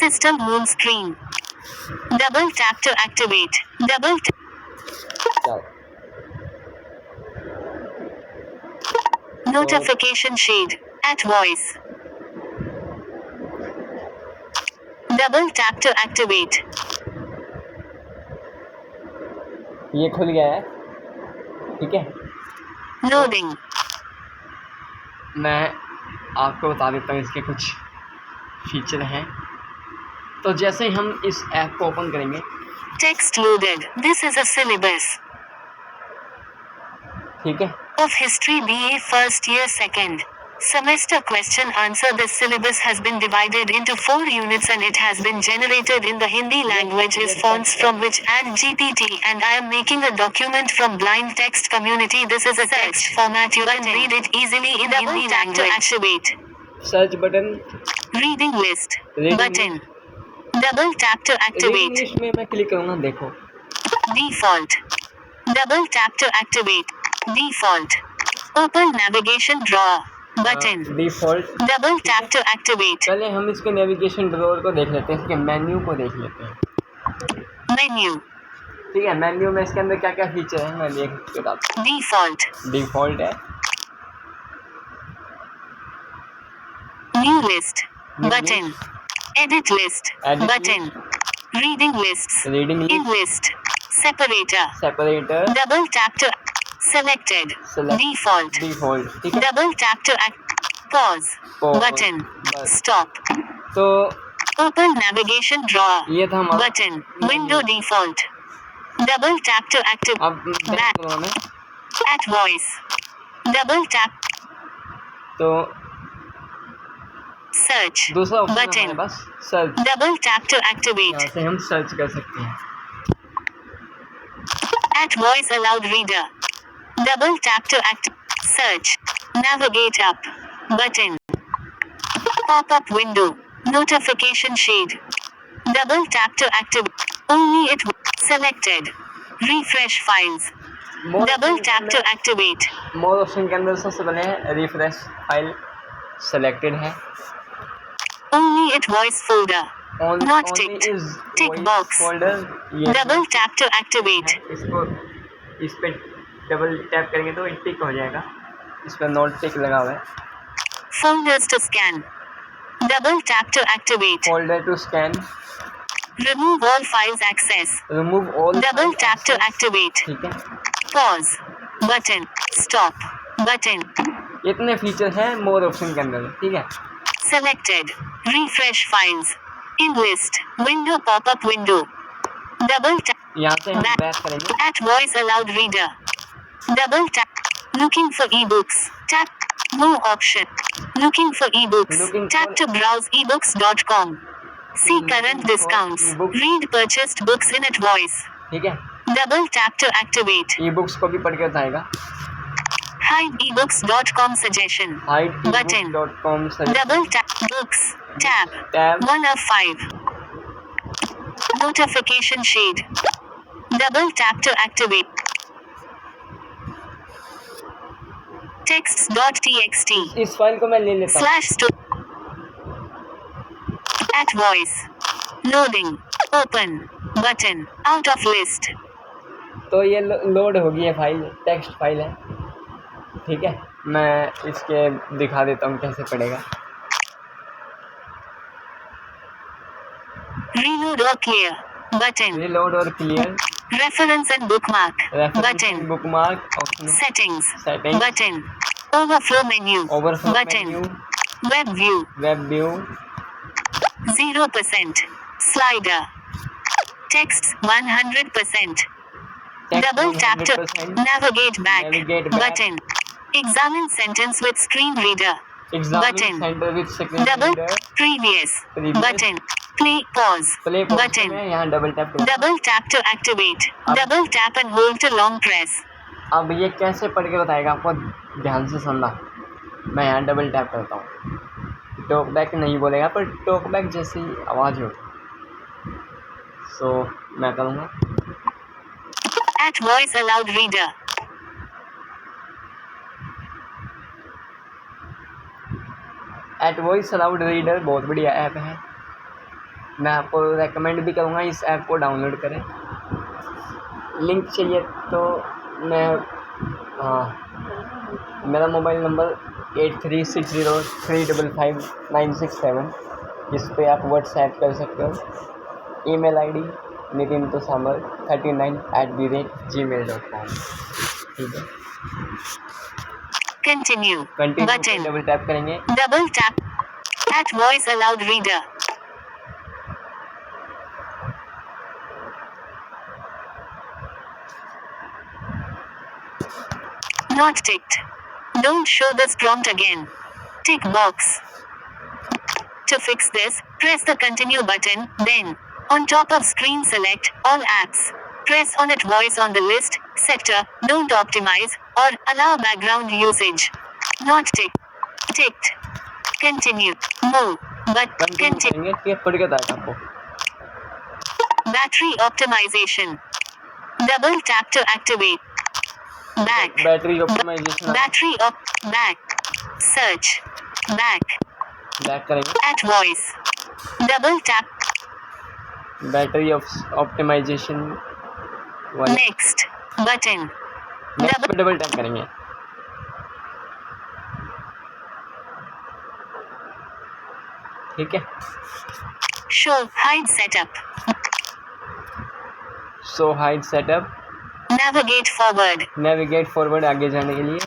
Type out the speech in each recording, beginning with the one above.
System home screen. Double tap to activate. Double tap. Notification shade. At voice. Double tap to activate. ये खुल गया है, ठीक है। Loading. मैं आपको बता देता हूँ इसके कुछ फीचर हैं। तो जैसे ही हम इस ऐप को ओपन करेंगे, Text loaded. This is a syllabus. ठीक है। Of History BA First Year Second Semester question answer. This syllabus has been divided into 4 units and it has been generated in the Hindi language is fonts from which add GPT and I am making a document from blind text community. This is a text format. You can read it easily in Hindi language. Activate. Search button, Reading list. Reading Button. Double tap to reading activate. List में मैं click करूँगा, देखो Default. Double tap to activate. Default. Open navigation drawer. Button. Default. Double tap to activate. पहले हम इसके navigation drawer को देख लेते हैं, इसके मेन्यू को देख लेते हैं। Menu. ठीक है, मेन्यू में इसके अंदर क्या क्या फीचर है मैं देख के बताता हूँ। Default. डिफ़ॉल्ट है, New list. New Button. Edit list. Edit Button. Reading lists. Reading In list. Separator. Separator, Double tap to selected. Select. Default. Default, ठीक है। Double tap to pause. Pause. Button. बस। Stop. तो Open navigation drawer. ये था हमारा Button. Window default. Double tap to active. अब back करो हमें, At voice. Double tap. तो Search. दूसरा ऑप्शन Button. हमारे पास search, Double tap to activate. यहाँ से हम सर्च कर सकते हैं। At voice allowed reader. Double tap to search. Navigate up. Button. Pop up window. Notification shade. Double tap to activate. Only it selected. Refresh files. Double tap to activate. More option के अंदर सबसे पहले है refresh file, selected है। Only it voice folder. Not ticked. Tick box. Folder, ये Double tap to activate. इसको इस पे डबल टैप करेंगे तो टिक हो जाएगा, इस पर नोट टिक लगा हुआ है। Folders to scan. Double tap to activate. Folder to scan, Remove all files access. Remove all, Double tap to activate. ठीक है। Pause. Button. Stop. Button. इतने फीचर हैं मोर ऑप्शन के अंदर, ठीक है। Selected. Refresh files. In list. Window pop-up window. Double tap. यहाँ से हम बैक करेंगे, At voice allowed reader. Double tap. Looking for ebooks. Tap. More option. Looking for ebooks. Looking Tap for- to browse ebooks.com. See current for discounts. ebooks. Read purchased books in at voice. ठीक है। Double tap to activate. E books को भी पढ़ के बताएगा। Hide ebooks.com suggestion. Button. hideebook.com Double tap. Books. Tab. Tab, 1 of 5. Notification shade. Double tap to activate. Text.txt. इस file को मैं ले लेता हूँ। Slash sto. At voice. Loading. Open. Button. Out of list. तो ये लोड होगी, ये फाइल टेक्स्ट फाइल है, ठीक है। मैं इसके दिखा देता हूँ कैसे पड़ेगा। Reload or clear. Button. Reload और clear, Reference and bookmark. Button. Bookmark option, Settings. Setting, Button. Overflow menu. Overflow Button. Menu, Web view. Web view, 0%. Slider. Text 100%. Double tap to 100%, navigate back. Navigate back. Button. Examine sentence with screen reader. Exam Button. Centre with screen Double. Reader, Previous. Previous. Button. Play. Pause. Play Button. में यहाँ double tap करो। Double tap to activate. Double tap and hold to long press. अब ये कैसे पढ़ के बताएगा आपको, ध्यान से सुनना। मैं यहाँ डबल टैप करता हूँ, टॉक बैक नहीं बोलेगा पर टॉक बैक जैसी आवाज़ होगी। सो मैं करूँगा At voice allowed reader. At voice aloud reader, बहुत बढ़िया ऐप है। मैं आपको रेकमेंड भी करूँगा इस ऐप को डाउनलोड करें। लिंक चाहिए तो मैं मेरा मोबाइल नंबर 8360355967, इस पे आप व्हाट्सएप कर सकते हो। Email ID nitintosamal39@gmail.com। ठीक है, Continue. कंटिन्यू पे Button. डबल टैप करेंगे। Double tap. At voice allowed reader. Not ticked. Don't show this prompt again. Tick box. To fix this, press the continue button, then on top of screen select all apps. Press on it voice on the list, sector, don't optimize, or allow background usage. Not ticked. Ticked. Continue. Move. But continue continue. करेंगे, ठीक है, पढ़ के बताएगा आपको। Battery optimization. Double tap to activate. Back. Battery optimization Battery op. Back. Search. Back. Back करेंगे। At voice. Double tap. Battery optimization वाला Next. Button. Next पे डबल टैप करेंगे। ठीक है, Show hide setup. Show hide setup, Navigate forward. Navigate forward, आगे जाने के लिए।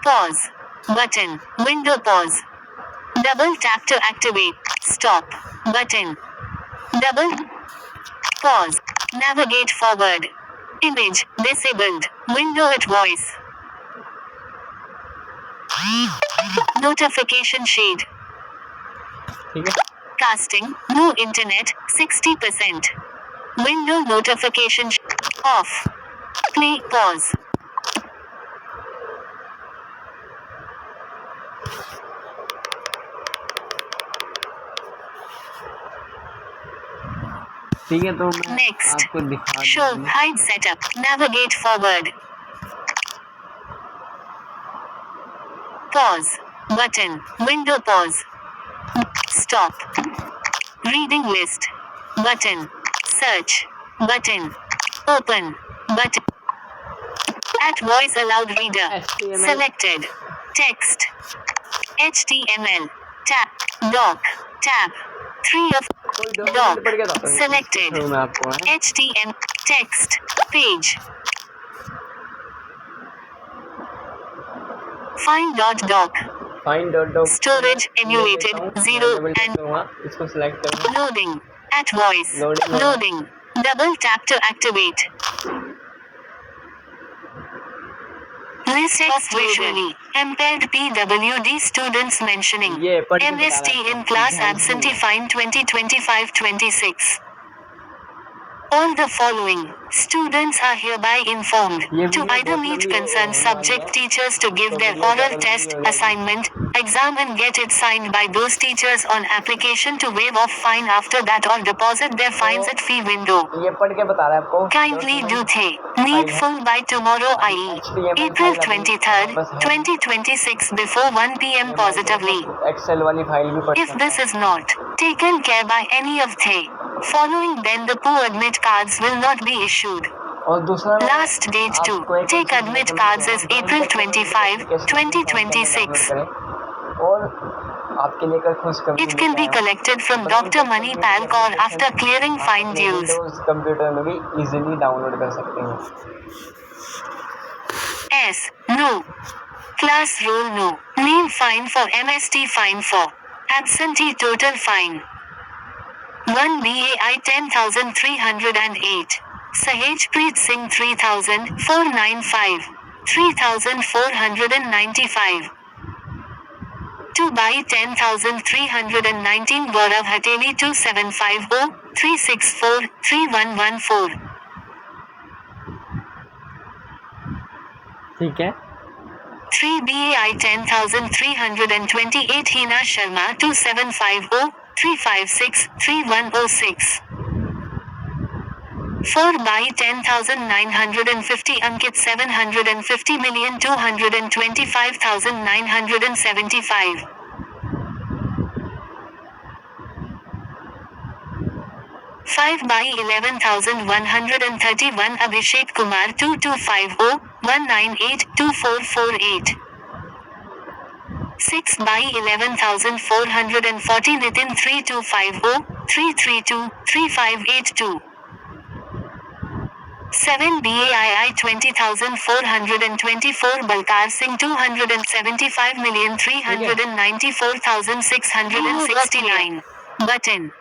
Pause. Button. Window pause. Double tap to activate. Stop. Button. Double. Pause. Navigate forward. Image. Disabled. Window at voice. Notification shade. ठीक है, Casting. No internet. 60%. Window notification off. Play. Pause. ठीक है, तो मैं Next. आपको दिखा Show दूंगा। hide setup. Navigate forward. Pause. Button. Window pause. Stop. Reading list. Button. Search. Button. Open. Button. At voice allowed reader. HTML Selected. Text. HTML. Tab. Doc. Tab. 3 of कोई Doc. Document पढ़ के बताता हूँ। Selected. मैं आपको है HTML. Text. Page. Find doc. Find dot doc Storage emulated 0 and इसको select करूँगा। loading. At voice. Loading. Loading. Double tap to activate. List of visually impaired PWD students mentioning ये पढ़ के MST बता रहा in था। class ध्यान से absentee fine 2025-26. All the following students are hereby informed ये to video either बहुत meet लंबी concerned होने वाली subject है। teachers to give तो their video oral ज़्यादा test, लंबी हो जाएगी। assignment, exam and get it signed by those teachers on application to waive off fine after that or deposit their fines at fee window. ये पढ़ के बता रहा है आपको। Kindly do they needful by tomorrow i.e. April 23rd, 2026 before 1 p.m. positively. Excel वाली file भी पढ़ If this is not taken care by any of the following, then the PO admit cards will not be issued. और दूसरा Last date to take admit cards is April 25, 2026. और आपके लिए कर खुशखबरी It can be collected from Dr. Money Palk or after clearing fine dues. Computer में भी easily download कर सकते हैं। S. No. Class roll no. Name fine for MST fine for absentee total fine 1 BAI 10,308. Sahejpreet Singh 3,495. 3,495. 2 by 10,319 Gaurav Hateli 2750 364 3114. ठीक है, 3 BAI 10,328 Hina Sharma 2750 356 3106. 4 by 10,950 Ankit 750,225,975. 5 by 11,131 Abhishek Kumar 2250 198 2448. 6 by 11,440 Nitin 3250 332 3582. 7 BAII 20,424 Balkar Singh 275,394,669. Button.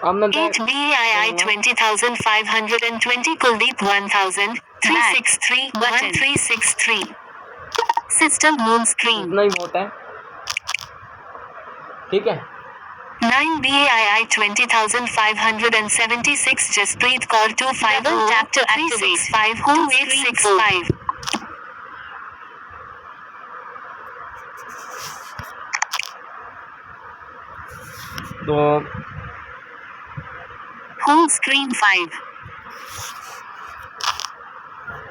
अब मैं 8 BAII 20,520 Kuldeep 1,000 363 1363. System home screen. इतना ही बहुत है, ठीक है। 9 BAII 20,576 Jaspreet Kaur 250 tap to activate 5 2865. तो Home screen 5.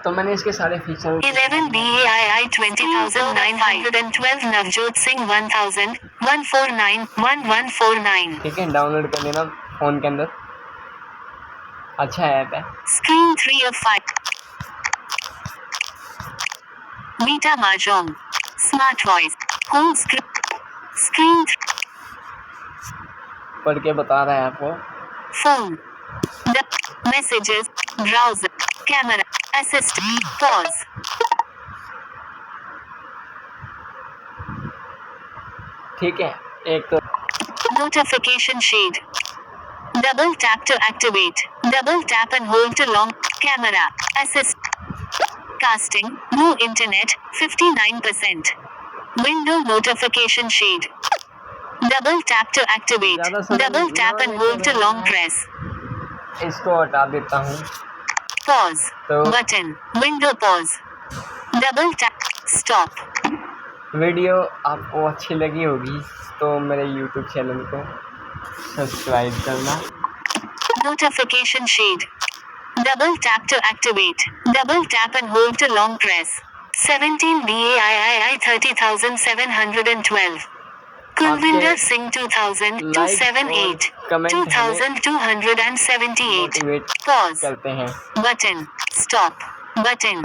तो मैंने इसके सारे फीचर 11 BAII 20,912 Navjot Singh 1,000 149 1149. ठीक है, डाउनलोड कर लेना फ़ोन के अंदर, अच्छा ऐप है। Screen 3 of 5. Meta Mahjong. Smart Voice. Home screen. Screen 3. पढ़ के बता रहा है आपको। Phone. The messages. Browser. Camera. Assistant. Pause. ठीक है, एक Notification shade. Double tap to activate. Double tap and hold to long. Camera. Assist. Casting. No internet. 59%. Window notification shade. Double tap to activate. Double tap and hold to long press. इसको हटा देता हूँ। Pause. तो Button. Window pause. Double tap. Stop. Video आपको अच्छी लगी होगी तो मेरे YouTube चैनल को सब्सक्राइब करना। Notification shade. Double tap to activate. Double tap and hold to long press. 17 BAII 30,712. Kulvinder Singh 2,000 278 2,278. Motivate Pause. करते हैं। Button. Stop. Button.